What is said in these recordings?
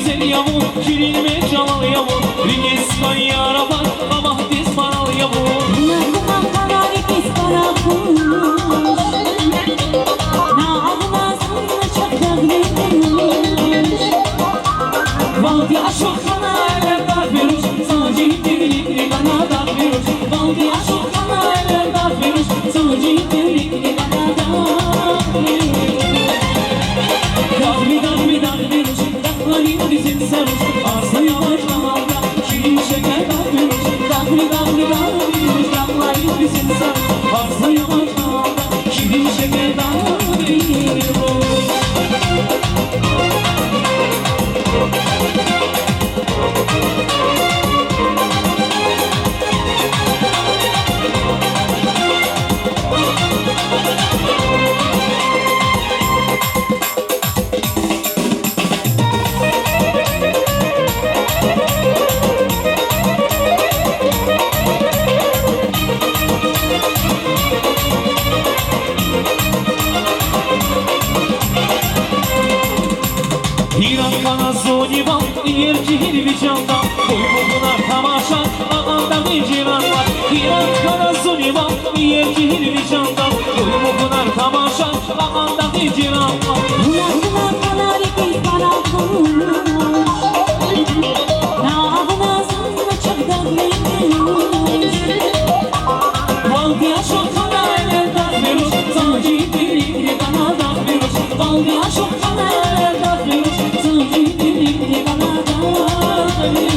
güzel yavu, şirinme çalal yavu, ringes kanyara bak, ama diz paral yavu. Nakıma karar biz para bulmuş, na ağlasın çakal vermiş. Valdi aşokana evler veruş, sağcı dirlikli bana da veruş. Valdi aşokana evler veruş, sağcı dirlikli bana da veruş. Dağ veruş, dağların dizin sarış, arsa yavaş damarda, şirin şeker dağ veruş. Dağ veruş, dağların dizin sarış, arsa yavaş damarda, şirin şeker dağ veruş. Cihir vicanda, koymuklar tamaşa, ağanda bir civan var. Hiran kara zunivan, yer cihir vicanda, koymuklar tamaşa, ağanda bir civan var. Nakıma karar biz para bulmuş, na ağlasın çakal vermiş. Valdi aşokana evler veruş, sağcı dirlikli bana da veruş. Valdi aşokana evler veruş, sağcı dirlikli bana da veruş.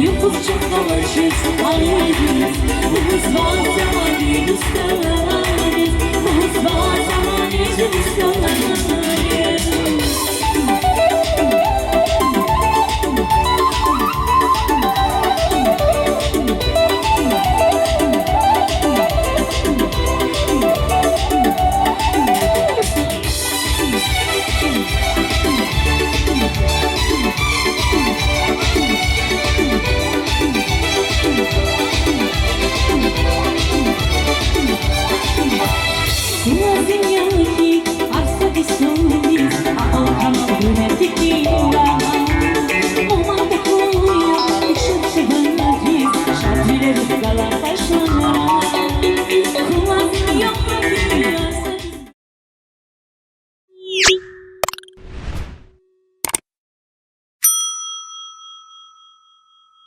Yapıp çok dolaşır, hayır.